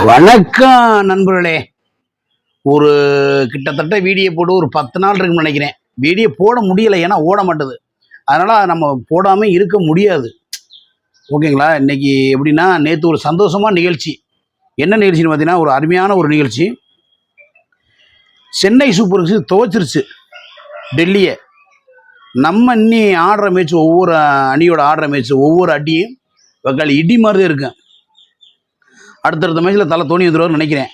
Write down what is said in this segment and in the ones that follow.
வணக்கம் நண்பர்களே. ஒரு கிட்டத்தட்ட வீடியோ போட்டு ஒரு 10 நாள் இருக்குன்னு நினைக்கிறேன். வீடியோ போட முடியலை, ஏன்னா ஓட மாட்டேது. அதனால் நம்ம போடாமல் இருக்க முடியாது. ஓகேங்களா? இன்றைக்கி எப்படின்னா, நேற்று ஒரு சந்தோஷமான நிகழ்ச்சி. என்ன நிகழ்ச்சின்னு பார்த்தீங்கன்னா, ஒரு அருமையான ஒரு நிகழ்ச்சி. சென்னை சூப்பர் கிங்ஸ் துவச்சிருச்சு டெல்லியை. நம்ம இன்னி ஆடுற மேட்ச், ஒவ்வொரு அணியோட ஆடுற மேட்ச், ஒவ்வொரு அடியும் வக்கால் இடி மாதிரி தான் இருக்கும். அடுத்தடுத்த மேட்ச்சில் தலை தோனி வந்துடுவார்னு நினைக்கிறேன்.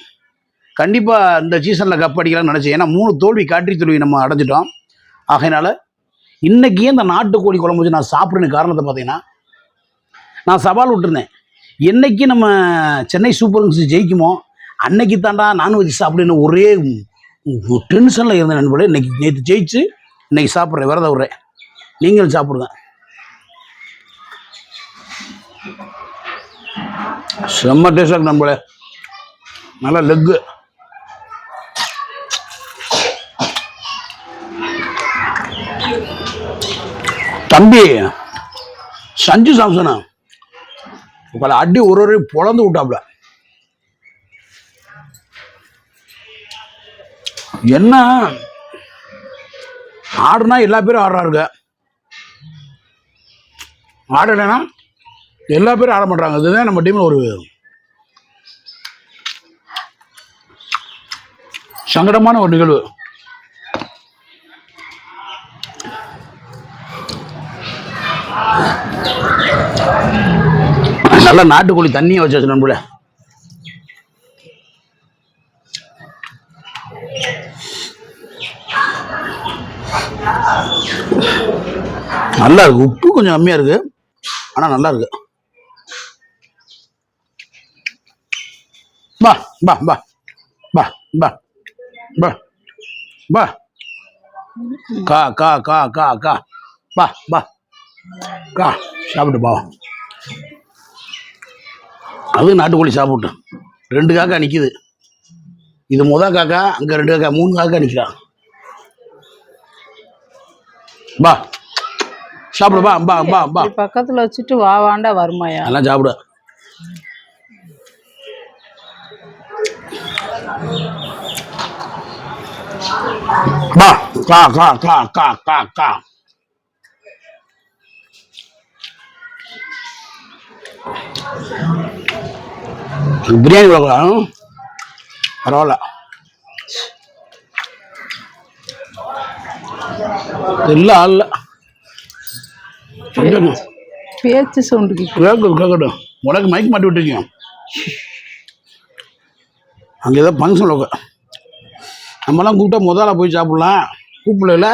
கண்டிப்பாக இந்த சீசனில் கப் அடிக்கலாம்னு நினச்சேன். ஏன்னா 3 தோல்வி, காற்றி தோல்வி நம்ம அடைஞ்சிட்டோம். ஆகையினால இன்றைக்கி இந்த நாட்டுக்கோழி குழம்பு வச்சு நான் சாப்பிட்றேன்னு காரணத்தை பார்த்தீங்கன்னா, நான் சவால் விட்டுருந்தேன். என்றைக்கு நம்ம சென்னை சூப்பர் கிங்ஸ் ஜெயிக்குமோ அன்னைக்கு தாண்டா நான்வெஜ் சாப்பிடுன்னு ஒரே டென்ஷனில் இருந்த நண்பர்களே. நேற்று ஜெயிச்சு இன்றைக்கி சாப்பிட்றேன், விரதம் விட்றேன். நீங்களும் சாப்பிடுங்க. செம்ம டேஸ்டாக இருக்கு நண்பர்களே. நல்லா லெக்கு. தம்பி சஞ்சு சாம்சனா உங்களை அடி ஒரு பொழந்து விட்டாப்ல. என்ன ஆடுனா எல்லா பேரும் ஆடுறாருங்க, ஆடலைன்னா எல்லா பேரும் ஆட மாட்டாங்க. இதுதான் நம்ம டீமில் ஒரு சங்கடமான ஒரு நிகழ்வு. நல்லா நாட்டுக்கோழி தண்ணியை வச்சு நண்பர்களே. நல்லா இருக்கு. உப்பு கொஞ்சம் கம்மியா இருக்கு, ஆனா நல்லா இருக்கு. பா பா பா பா பா பா பா கா கா கா கா கா பா பா கா சாப்பிட்டு பா. அது நாட்டுக்கோழி சாப்பிட்டு 2 காக்கா நிற்கிது. இது காக்கா, அங்கே 2 காக்கா, 3 காக்கா நிற்கிறான். பா சாப்பிடு பா பா பா பா. பக்கத்தில் வச்சுட்டு வா வாண்டா வருமாயா. எல்லாம் சாப்பிடு. பா கா கா கா கா கா கா. பிரியாணி கொடுக்கலாம், பரவாயில்ல. இல்லை ஆள் பேச்சு சவுண்டு கேட்கட்டும். உனக்கு மைக் மாட்டி விட்டுருக்கீங்க. அங்கே ஏதோ ஃபங்க்ஷன் நம்மலாம் கூப்பிட்டா முதல்ல போய் சாப்பிடலாம், கூப்பிடல.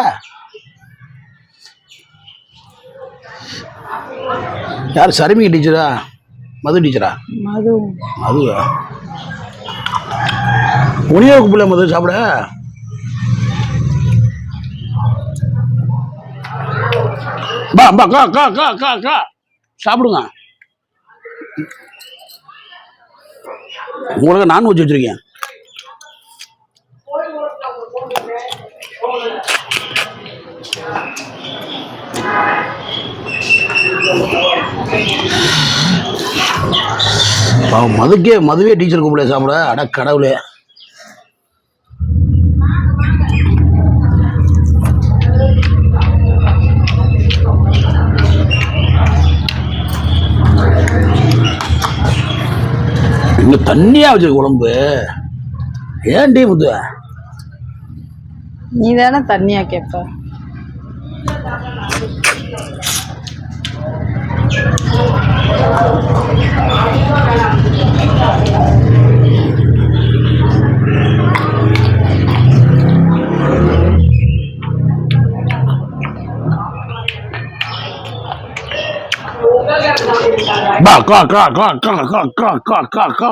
யார் சரிமிக டீச்சரா, மது டீச்சரா? மதுவா? உனியா கூப்பிடல மது சாப்பிட. பா பா கா கா கா கா கா சாப்பிடுங்க. உங்களுக்கு நான்வெஜ் வச்சிருக்கேன். மதுவே டீச்சர் கூப்பிட சாப்பிட. அட கடவுளே. இங்க தண்ணியா வச்சு குழம்பு ஏன் டீ முத்து? நீ தானே தண்ணியா கேட்ப. பா கா கா கா கா கா கா கா கா கா.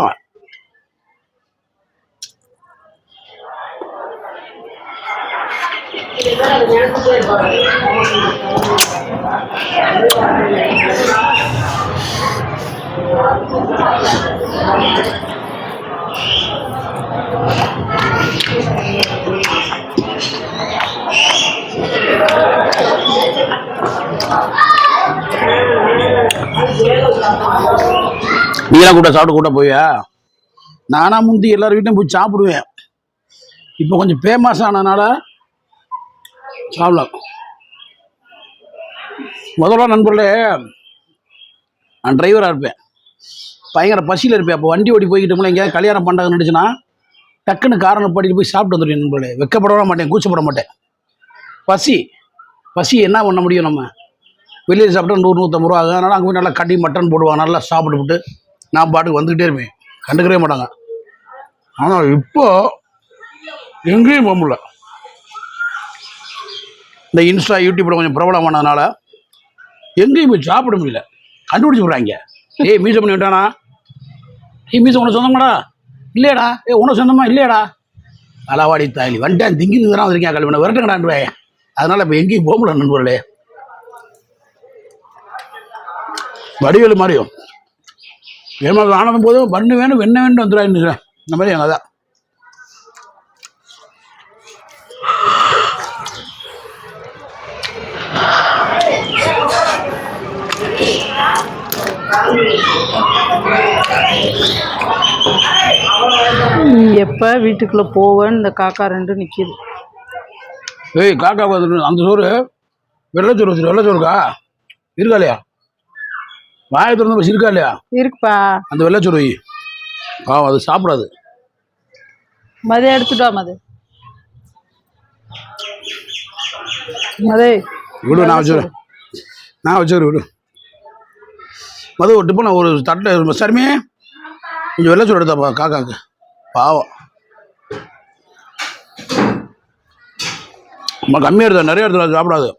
நீலாம் கூட்ட சாப்பிட்டு கூட்ட போவியா? நானா முந்தி எல்லார் வீட்டையும் போய் சாப்பிடுவேன். இப்போ கொஞ்சம் ஃபேமஸ் ஆனதுனால சாப்பிடலாம். முதல்ல நண்பர்களே, நான் டிரைவராக இருப்பேன், பயங்கர பசியில் இருப்பேன். அப்போ வண்டி ஓடி போய்கிட்டோம்னா எங்கேயாவது கல்யாணம் பண்ணாங்க நினச்சுன்னா டக்குன்னு காரணம் பாடிட்டு போய் சாப்பிட்டு வந்துடுவேன் நண்பர்களே. வெக்கப்பட மாட்டேன், கூச்சப்பட மாட்டேன். பசி என்ன பண்ண முடியும்? நம்ம வெளியே சாப்பிட்டா 100-150 ரூபா ஆகும். அதனால் அங்கே போய் நல்லா கட்டி மட்டன் போடுவாங்க, நல்லா சாப்பிட்டுவிட்டு நான் பாட்டுக்கு வந்துக்கிட்டே இருப்பேன், கண்டுக்கவே மாட்டாங்க. ஆனால் இப்போ எங்கேயும் போக முடியல. இந்த இன்ஸ்டா யூடியூப்பில் கொஞ்சம் பிரபலமானதுனால எங்கேயும் போய் சாப்பிட முடியல. கண்டுபிடிச்சி விட்றாங்க. ஏய் மீசை பண்ணி விட்டானா? மீசை உனக்கு சொந்தமாடா? இல்லையாடா? உனக்கு சொந்தமா? இல்லையாடா? அளவாடி தாயலி வந்துட்டேன், திங்கிட்டு தான் வந்திருக்கேன், கல்வி விரட்டுங்கடான்டுவே. அதனால் இப்போ எங்கேயும் போக முடியல நண்பர்களே. வடிவேலு மாதிரியும் ஏமாவது ஆனதும் போதும் பண்ணு வேணும் வெண்ண வேண்டும் வந்துடுறாங்க. இந்த மாதிரி எங்கள் தான் எப்போ வீட்டுக்குள்ளே போவேன்னு இந்த காக்கா 2 நிற்கிது. ஏய் காக்கா பார்த்துட்டு அந்த சோறு வெள்ளைச்சோறு வச்சுரு. வெள்ளைச்சோறுக்கா இருக்கா இல்லையா? வாயை திறந்து பஸ் இருக்கா இல்லையா? இருக்குப்பா. அந்த வெள்ளைச்சோறு வை. பாவம் அது சாப்பிடாது. மதே எடுத்துட்டா. மதே விடு, நான் வச்சுக்கிறேன் விடு. மது ஒரு டிப்பன் ஒரு தட்டை சரிமே கொஞ்சம் வெள்ளைச்சோறு எடுத்தாப்பா காக்காக்கு. பாவம் அம்மா கம்மியாக எடுத்தா, நிறைய எடுத்தா சாப்பிடாது.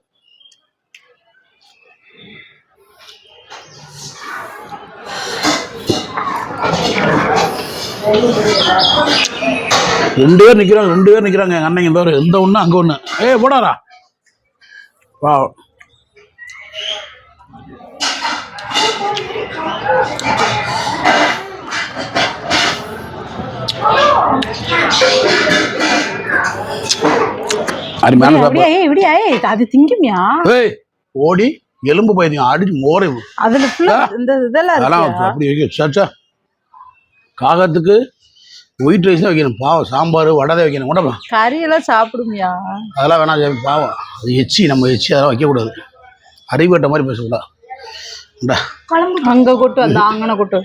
ரெண்டு பேர் நிற்கிறாங்க எங்கள் அண்ணங்க. பேர் இந்த ஒன்று அங்கே ஒன்று. போடாரா பாவம். அது திங்குமியா? ஓடி எலும்பு போயிருந்தீங்க அடிச்சு மோரை அதுல இதெல்லாம் அப்படி வைக்க. காகத்துக்கு ஒயிட் ரைஸ் தான் வைக்கணும். பாவம் சாம்பார் வடை வைக்கணும். உடம்பா கறியெல்லாம் சாப்பிடுமியா? அதெல்லாம் வேணாம் பாவம். அது எச்சி, நம்ம எச்சி அதெல்லாம் வைக்கக்கூடாது. அறிவட்ட மாதிரி பேசக்கூடாது. அங்க கொட்டு, அந்த அங்கன கொட்டு.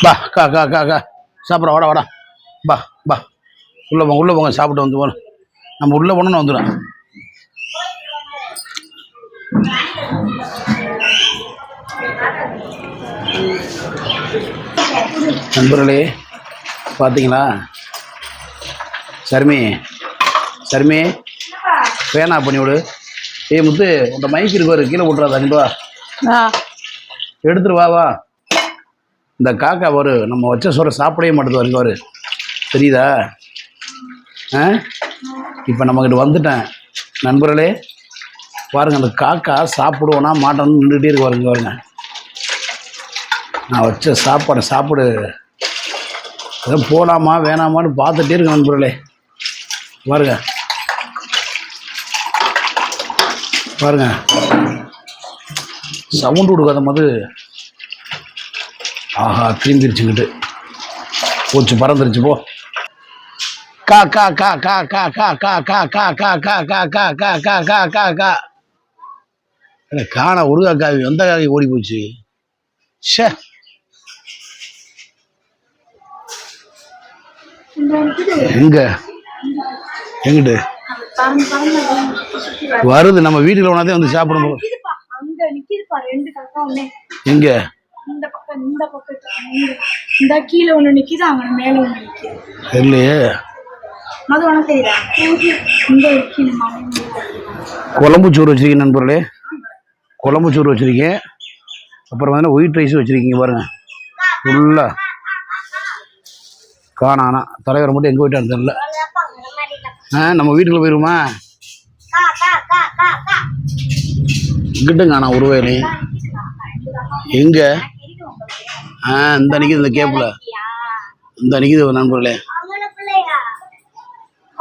பா கா கா கா கா சாப்பிட்ற வாடா பா உள்ளே போங்க சாப்பிட்டு வந்து போகணும். நம்ம உள்ளே போனோன்னு வந்துடும். நண்பர்களே பார்த்தீங்களா? சர்மி பேனா பண்ணி விடு. முத்து உன்ட மைக் இருப்பாரு, கீழே விட்றாதா? அங்கே வா, எடுத்துரு வா. இந்த காக்கா வரும், நம்ம வச்ச சோறை சாப்பிடவே மாட்டேது. வருங்க வரு, தெரியுதா? இப்போ நம்மக்கிட்ட வந்துட்டேன் நண்பர்களே. பாருங்கள், அந்த காக்கா சாப்பிடுவோன்னா மாட்டோன்னு நின்றுட்டே இருக்கு. வருங்க நான் வச்ச சாப்பாடு எதாவது போகலாமா வேணாமான்னு பார்த்துட்டே இருக்கு நண்பர்களே. பாருங்க சவுண்டு கொடுக்காத போது ஆஹா திரும்பிடுச்சுக்கிட்டு போச்சு, பறந்துருச்சு. போ கா கா கா கா கா கா கா கா கா கா கா கா கா கா கா கா கா கா. காண ஒரு காக்கா எந்த காக்கை ஓடி போச்சு? ஷே, எங்கிட்டு வருது? நம்ம வீட்டுல ஒன்னாதே வந்து சாப்பிடும். எங்க? தெரியலையே. குழம்பு சோறு வச்சிருக்கீங்க நண்பர்களே, குழம்பு சோறு வச்சிருக்கேன். அப்புறம் வந்து ஒயிட் ரைஸ் வச்சிருக்கீங்க. பாருங்க ஃபுல்லா காணானா. தலைவரை மட்டும் எங்கே போயிட்டான்னு தெரியல. நம்ம வீட்டுக்குள்ள போயிருமா? இங்கிட்டும் காணா ஒரு வேலை. எங்க? இந்த நிற்கிது, இந்த கேப்பில் இந்த நிற்கிது நண்பர்களே.